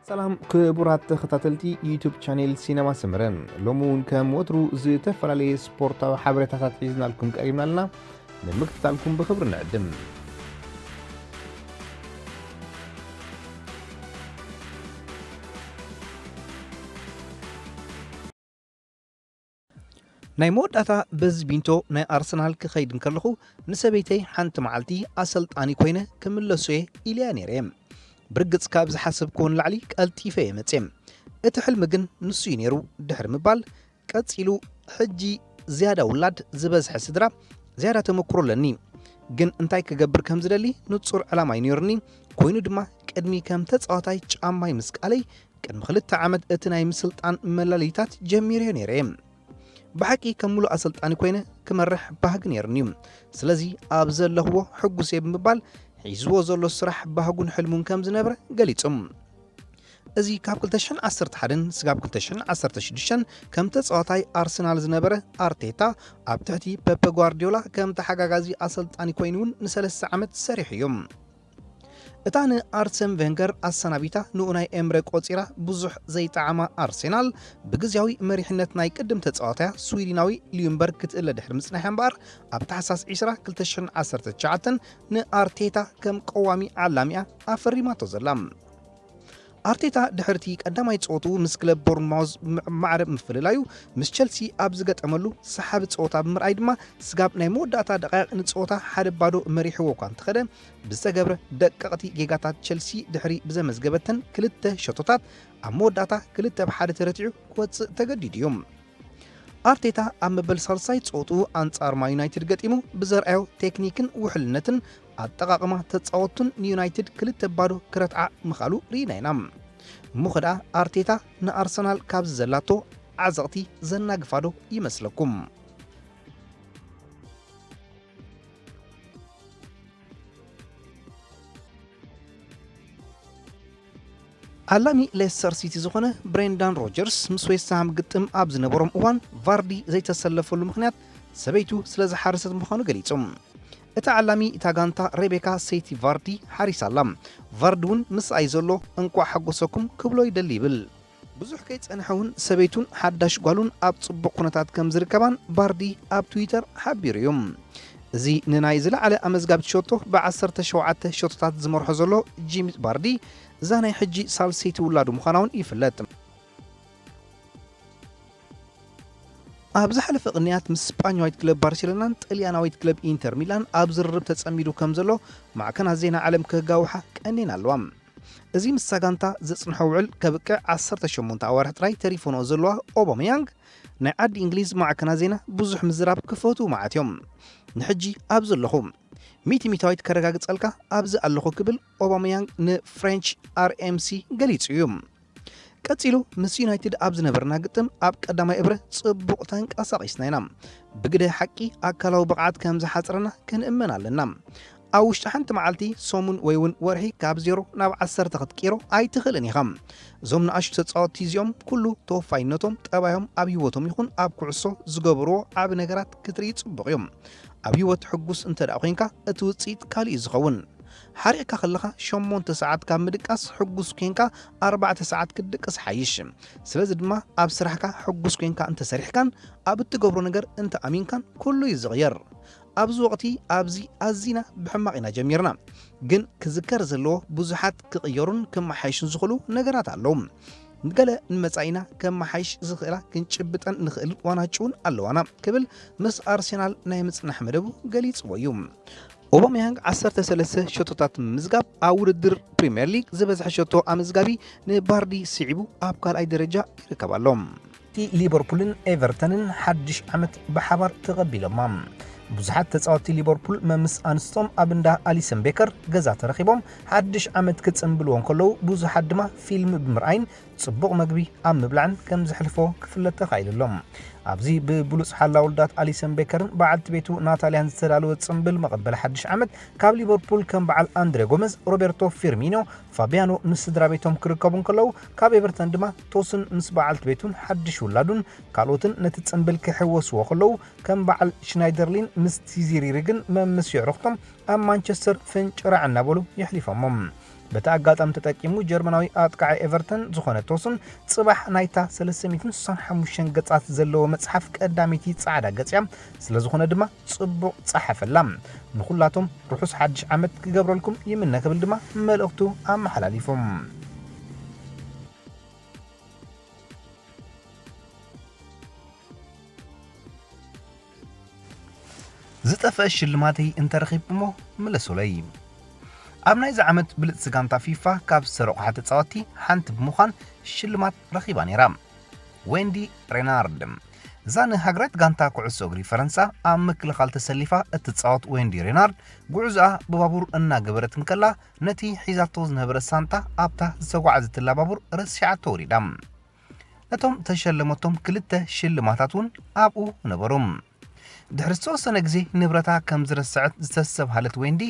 سلام كبرات تختاتلتي يوتيوب شانيل سينما سمرن لومون كم وترو زتفلالي سبورتا حبرتات حيزنا لكم قريبنا لنا نمكتتا لكم بخبر نقدم ናይ ሞዳታ በዝቢንቶ ናይ አርሰናል ክኸይድ እንከለኹ ንሰበይተይ ሓንቲ መዓልቲ ኣሰልጣኒ ኮይነ ክምለሶየ ኢልያ ነይረ ብርግጽ ካብ ዝሓስብ ኮን ላዕሊ ቀልጢፈ የመጽም እቲ ሕልም ግን ንሱ ነይሩ ድሕር ምባል ቀጺሉ ሕጂ ዝያዳ ውላድ ዝበዝሐ ስድራ ዝያዳ ተመክሮ ለኒ ግን እንታይ ክገብር ከም ዝደሊ ንጹር ዕላማ ይነርኒ ኮይኑ ድማ ቅድሚ ከም ተጻዋታይ ጫማይ ምስቃለይ ቅድሚ 2 ዓመት እቲ ናይ ምስልጣን መላሊታት ጀሚረ ነይረ بحكي كملو أسلطاني كوينة كمرح باهق نيرنيوم سلازي أبزلهو حقو سيب مبال حيزوو زولو السرح باهقون حلمون كام زنبرة قليتهم أزي كاب كلتشن عصرت حدن سقاب كلتشن عصرت شدشن كم تسعطاي أرسنال زنبرة أرتيتا أبتحتي بيب غوارديولا كم تحقاقازي أسلطاني كوينون نسالس عمد سريحيوم እታነ አርሰን ቬንገር አሰናቢታ ንኡናይ ኤምሬ ቆፂራ ብዙሕ ዘይጣዓማ አርሴናል ብግዚያዊ መሪሕነት ናይ ቅድም ተጻዋታያ ስዊድናዊ ሊዩምበርግ ክትእለ ድሕሪ ምጽናሕ እምበር ኣብ ታሕሳስ 20 2019 ንአርቴታ ከም ቀዋሚ ዓላሚያ ኣፈሪማቶ ዘላ አርቴታ ድሕርቲ ቀዳማይ ጾቱ ምስ ክለብ ቦርንማውዝ ማዕረብ ምፍልላዩ ምስ ቸልሲ ኣብ ዝገጠመሉ ሰሓብ ጾታ ብምርኣይ ድማ ስጋብ ናይ መወዳእታ ደቂቕ ንጾታ ሓደ ባዶ መሪሕዎ እኳ እንተኸደ ብዝተገብረ ደቀቕቲ ጌጋታት ቸልሲ ድሕሪ ብዘመዝገበተን ክልተ ሸቶታት ኣብ መወዳእታ 2-1 ተረቲዑ ክወፅእ ተገዲዱ እዮም አርቴታ ኣብ መበል ሳልሳይ ጾቱ አንጻር ማ ዩናይትድ ገጢሙ ብዘርአዮ ቴክኒክን ውሕልነትን አጠቃቅማ ተጻወቱን ዩናይትድ 2-ባዶ ክረትዓ ምኻሉ ሪናይና ሙኸዳ አርቴታ ንአርሰናል ካብ ዘላቶ ዓዘቕቲ ዘናግፋዶ ይመስለኩም ዓላሚ ሌስተር ሲቲ ዝኾነ ብሬንዳን ሮጀርስ ምስ ዌስትሃም ግጥም ኣብ ዝነበሮም እዋን ቫርዲ ዘይተሰለፈሉ ምኽንያት ሰበይቱ ስለ ዝሓረሰት ምዃኑ ገሊጾም እቲ ዓላሚ እታ ጋንታ ሬቤካ ሴቲ ቫርዲ ሓሪሳላ ቫርዲ እውን ምስ ኣይ ዘሎ እንቋ ሓጎሰኩም ክብሎ ይደሊ ይብል ብዙሕ ከይጸንሐውን ሰበይቱን ሓዳሽ ጓሉን ኣብ ጽቡቕ ኩነታት ከም ዝርከባን ቫርዲ ኣብ ትዊተር ሓቢሩ እዮም እዚ ንናይ ዝለዓለ ኣመዝጋቢ ሸቶ ብ17 ሸቶታት ዝመርሖ ዘሎ ጂሚ ቫርዲ እዛ ናይ ሕጂ ሳልሰይቲ ውላዱ ምዃናውን ይፍለጥ ኣብ ዝሓለፈ ቅንያት ምስ ስፓኛዊት ክለብ ባርሴሎናን ጣልያናዊት ክለብ ኢንተር ሚላን ኣብ ዝርርብ ተጸሚዱ ከም ዘሎ ማዕከናት ዜና ዓለም ክጋውሓ ቀኒን ኣለዋ እዚ ምስ ሳጋንታ ዘጽንሖ ውዕል ከብቅዕ 18 ኣዋርሕ ጥራይ ተሪፎኖ ዘለዋ ኦባሜያንግ ናይ ዓዲ እንግሊዝ ማዕከናት ዜና ብዙሕ ምዝራብ ክፈቱ ማዓትዮም ንሕጂ ኣብ ዘለኹም ሚቲሚታዊት ከረጋግጸልካ ኣብዚ ኣለኹ ክብል ኦባሜያንግ ንፍሬንች RMC ገሊጹ እዩ ቀጺሉ ምስ ዩናይትድ ኣብ ዝነበርና ግጥም ኣብ ቀዳማይ እብረ ጽቡቕ ተንቀሳቒስና ኢና ብግደ ሓቂ ኣካላዊ ብቕዓት ከም ዝሓጽረና ክንእመን ኣለና ኣብ ውሽጢ ሓንቲ መዓልቲ ሰሙን ወይ እውን ወርሒ ካብ 0 ናብ 10 ክትቂሮ ኣይትኽእልን ኢኻ እዞም ንኣሽቱ ተጻወትቲ እዚኦም ኩሉ ተወፋይነቶም ጠባዮም ኣብ ህይወቶም ይኹን ኣብ ኩዕሶ ዝገብርዎ ዓብ ነገራት ክትርኢ ጽቡቕ እዮም ኣብ ህይወት ሕጉስ እንተደኣ ኮንካ እቲ ውጽኢት ካልእ ዝኸውን ሓሪቕካ ከለኻ 8 ሰዓት ካብ ምድቃስ ሕጉስ ኮንካ 4 ሰዓት ክድቅስ ሓይሽ ስለዚ ድማ ኣብ ስራሕካ ሕጉስ ኮንካ እንተሰሪሕካን ኣብ እትገብሮ ነገር እንተ ኣሚንካን ኩሉ ይዝቕየር ኣብዚ ወቕቲ ኣብዚ ኣዚና ብሕማቕ ኢና ጀሚርና ግን ክዝከር ዘለዎ ብዙሓት ክቕየሩን ክመሓይሹን ዝኽእሉ ነገራት ኣለዉ ንገለ ንመጻኢና ከመሓይሽ ዝኽእላ ክንጭብጠን ንኽእል ዋናጭውን ኣለዋና ክብል ምስ ኣርሴናል ናይ ምጽናሕ መደቡ ገሊጽዎ እዩ ኦባሜያንግ 13 ሸቶታት ምዝጋብ ኣብ ውድድር ፕሪምየር ሊግ ዝበዝሐ ሸቶ ኣመዝጋቢ ንባርዲ ስዒቡ ኣብ ካልኣይ ደረጃ ይርከብ ኣሎ ሊቨርፑልን ኤቨርተንን ሓድሽ ዓመት ብሓባር ተቐቢሎማ ብዙሓት ተጻወትቲ ሊቨርፑል መምስ ኣንስቶም ኣብ እንዳ ኣሊሰን ቤከር ገዛ ተረኺቦም ሓድሽ ዓመት ክጽምብልዎን ከለዉ ብዙሓት ድማ ፊልም ብምርኣይን ጽቡቕ መግቢ ኣብ ምብላዕን ከም ዝሕልፎ ክፍለጥ ተኻኢሉሎም ኣብዚ ብብሉጽ ሓላ ውልዳት ኣሊሰን ቤከርን በዓልቲ ቤቱ ናታልያን ዝተዳለወ ጽምብል መቐበል ሓድሽ ዓመት ካብ ሊቨርፑል ከም በዓል አንድሬ ጎመዝ ሮቤርቶ ፊርሚኖ ፋቢያኖ ምስ ስድራ ቤቶም ክርከቡን ከለዉ ካብ ኤቨርተን ድማ ቶስን ምስ በዓልቲ ቤቱን ሓድሽ ውላዱን ካልኦትን ነቲ ጽምብል ክሕወስዎ ከለዉ ከም በዓል ሽናይደርሊን ምስ ቲዚሪርግን መምስ ይዕረኽቶም ኣብ ማንቸስተር ፍንጭራ እናበሉ ይሕሊፎሞም በታ አጋጣሚ ተጠቂሙ ጀርመናዊ አጥቃዒ ኤቨርተን ዝኾነ ቶስን ጽባሕ ናይታ 365 ገጻት ዘለዎ መጽሓፍ ቀዳሚቲ ጻዕዳ ገጽያ ስለ ዝኾነ ድማ ጽቡቕ ጻሓፈላ ንኹላቶም ርሑስ ሓድሽ ዓመት ክገብረልኩም ይምነ ክብል ድማ መልእኽቱ ኣመሓላሊፎም ዝጠፍአ ሽልማተይ እንተረኺብ እሞ ምለሶለይ ኣብ ናይዚ ዓመት ብልጽ ጋንታ ፊፋ ካብ ዝተረቑሓ ተጻወቲ ሓንቲ ብምዃን ሽልማት ረኺባ ነይራ ዌንዲ ሬናርድ እዛ ንሃገራት ጋንታ ኩዕሶ እግሪ ፈረንሳ ኣብ ምክልኻል ተሰሊፋ እትጻወት ዌንዲ ሬናርድ ጉዕዞኣ ብባቡር እናገበረት እንከላ ነቲ ሒዛቶ ዝነበረ ሳንታ ኣብታ ዝተጓዓዘትላ ባቡር ረሲዓቶ ወሪዳ እቶም ተሸለመቶም ክልተ ሽልማታት እውን ኣብኡ ነበሮም ድሕሪ ዝተወሰነ ግዜ ንብረታ ከም ዝረስዐት ዝተሰብሃለት ዌንዲ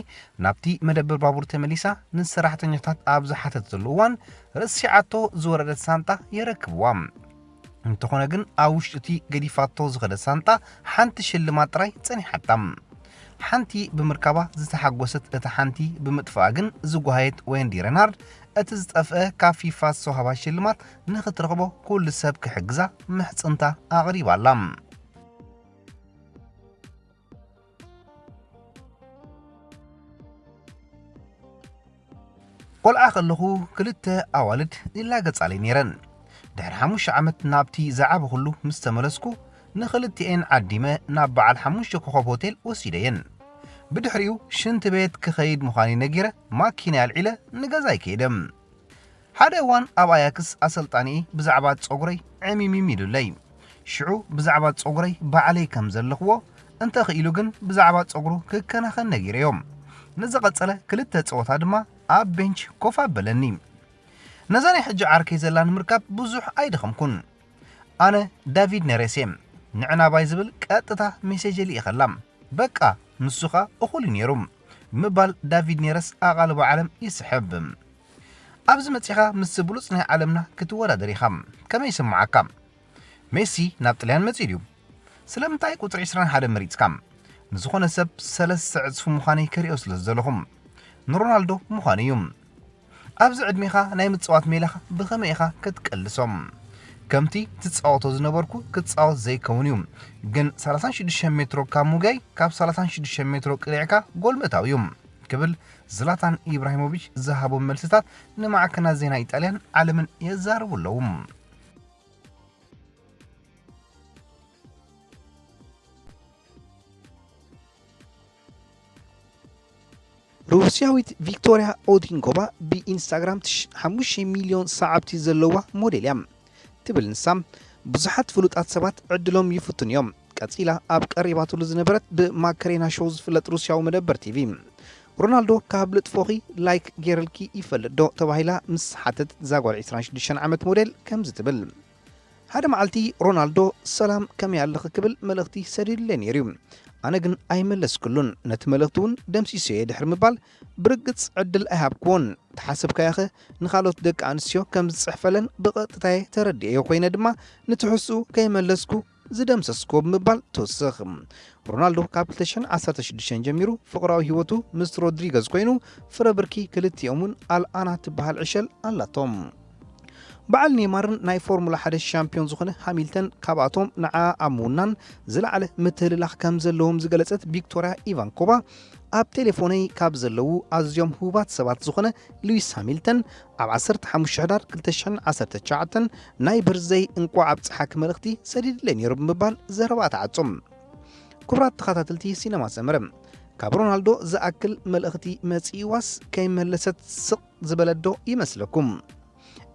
ናብቲ መደበር ባቡር ተመሊሳ ንሰራሕተኛታት ኣብ ዝሓተትሉ እዋን ረሲዓቶ ዝወረደት ሳንጣ የረክብዋ እንተኾነ ግን ኣብ ውሽጢ እቲ ገዲፋቶ ዝኸደት ሳንጣ ሓንቲ ሽልማት ጥራይ ጸኒሓታ ሓንቲ ብምርካባ ዝተሓጎሰት እታ ሓንቲ ብምጥፋኣ ግን ዝጓሃየት ዌንዲ ሬናርድ እቲ ዝጠፍአ ካብ ፊፋ ዝወሃባ ሽልማት ንኽትረኽቦ ኩሉ ሰብ ክሕግዛ ምሕጽንታ ኣቕሪባላ ቆልዓ ከለኹ ክልተ ኣዋልድ ይላገጻለይ ነይረን ድሕሪ 5 ዓመት ናብቲ ዝዓበ ኩሉ ምስ ተመለስኩ ንኽልቲአን ዓዲመ ናብ በዓል 5 ኮኸብ ሆቴል ወሲደየን ብድሕሪኡ ሽንቲ ቤት ክኸይድ ምዃኒ ነጊረ ማኪና ያልዒለ ንገዛይ ከይደም ሓደ እዋን ኣብ ኣያክስ ኣሰልጣኒ ብዛዕባ ፀጉረይ ዕሚሚም ኢሉለይ ሽዑ ብዛዕባ ፀጉረይ ባዕለይ ከም ዘለኽዎ እንተ ኽኢሉ ግን ብዛዕባ ፀጉሩ ክከናኸን ነጊረዮም ንዝቐጸለ ክልተ ፀወታ ድማ ኣብ ቤንች ኮፍ ኣበለኒ ነዛናይ ሕጂ ዓርከይ ዘላን ምርካብ ብዙሕ ኣይደኸምኩን ኣነ ዳቪድ ነሬስ ንዕናባይ ዝብል ቀጥታ ሜሴጅ ልኢኸላ በቃ ንሱኻ እኹል ነይሩ ምባል ዳቪድ ነሬስ ኣቓልቦ ዓለም ይስሕብ ኣብዚ መጺኻ ምስ ብሉጽ ናይ ዓለምና ክትወዳደር ኢኻ ከመይ ይስምዓካ ሜሲ ናብ ጣልያን መጺ ድዩ ስለምንታይ ቁጥሪ 21 መሪጽካ ንዝኾነ ሰብ 3 ዕጽፉ ምዃነይ ከሪኦ ስለ ዘለኹም ንሮናልዶ ምዃኑ እዩ ኣብዚ ዕድሜኻ ናይ ምጽዋት ሜላኻ ብኸመይ ኢኻ ክትቀልሶም ከምቲ ትጻወቶ ዝነበርኩ ክትጻወት ዘይከውን እዩ ግን 36 ሜትሮ ካብ ሙጋይ ካብ 36 ሜትሮ ቅሪዕካ ጎል ምእታው እዩ ክብል ዝላታን ኢብራሂሞቪች ዝሃቦም መልስታት ንማዕከናት ዜና ኢጣልያን ዓለምን የዛረቡ ኣለዉ ሩስያዊት ቪክቶሪያ ኦዲንኮቫ ብኢንስታግራም 5 ሚሊዮን ሰዓብቲ ዘለዋ ሞዴል እያ ትብል ንሳም ብዙሓት ፍሉጣት ሰባት ዕድሎም ይፍቱን እዮም ቀፂላ ኣብ ቀሪባትሉ ዝነበረት ብማከሬና ሾው ዝፍለጥ ሩስያዊ መደበር ቲቪ ሮናልዶ ካብ ልጥፎኺ ላይክ ጌረልኪ ይፈልጥ ዶ ተባሂላ ምስ ሓተት ዛጓል 26 ዓመት ሞዴል ከም ዝትብል ሓደ መዓልቲ ሮናልዶ ሰላም ከመይ ኣለኺ ክብል መልእኽቲ ሰዲድለ ነይሩ ኣነ ግን ኣይመለስኩሉን ነቲ መልእኽቲ እውን ደምሲሰየ ድሕሪ ምባል ብርግጽ ዕድል ኣይሃብክዎን ተሓሰብካያኸ ንኻልኦት ደቂ ኣንስትዮ ከም ዝፅሕፈለን ብቐጥታየ ተረዲአዮ ኮይነ ድማ ንትሕስኡ ከይመለስኩ ዝደምሰስኮ ብምባል ተወስኽ ሮናልዶ ካብ 2016 ጀሚሩ ፍቕራዊ ህይወቱ ምስ ሮድሪገዝ ኮይኑ ፍረ ብርኪ ክልቲኦምን ኣልኣና ትበሃል ዕሸል ኣላቶም በዓል ኔይማርን ናይ ፎርሙላ 1 ሻምፒዮን ዝኾነ ሃሚልተን ካብኣቶም ንዓ ኣብ ምውናን ዝለዓለ ምትህልላኽ ከም ዘለዎም ዝገለጸት ቪክቶሪያ ኢቫንኮቫ ኣብ ቴሌፎነይ ካብ ዘለዉ ኣዝዮም ህቡባት ሰባት ዝኾነ ሉዊስ ሃሚልተን ኣብ 15 ሕዳር 2019 ናይ ብርዘይ እንቋ ኣብ ፀሓክ መልእኽቲ ሰዲድለ ነይሩ ብምባል ዘረባ ተዓጾም ክቡራት ተኸታተልቲ ሲነማ ሰመረ ካብ ሮናልዶ ዝኣክል መልእኽቲ መጺዋስ ከይመለሰት ስቕ ዝበለዶ ይመስለኩም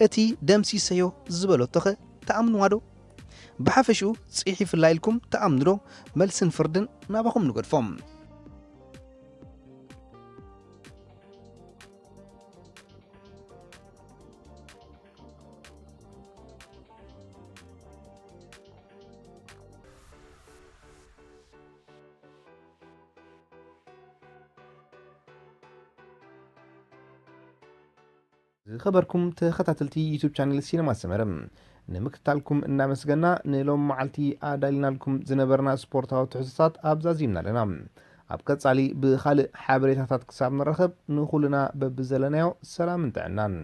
እቲ ደምሲሰዮ ዝበለቶኸ ተኣምንዋዶ ብሓፈሽኡ ጽሒፍ ላይልኩም ተኣምንዶ መልስን ፍርድን ናባኹም ንገድፎም خبركم تخطاتلتي يوتيوب شانل سينما سمرم نمكتالكم እናመስገና ንሎም መዓልቲ ኣዳሊና ልኩም ዝነበርና ስፖርታዊ ትሕዝቶታት ኣብዛዚምና ኣለና ኣብ ቀጻሊ ብኻልእ ሓበሬታታት ክሳብ ንረኽብ ንኹልና በብዘለናዮ ሰላም እንተዕናን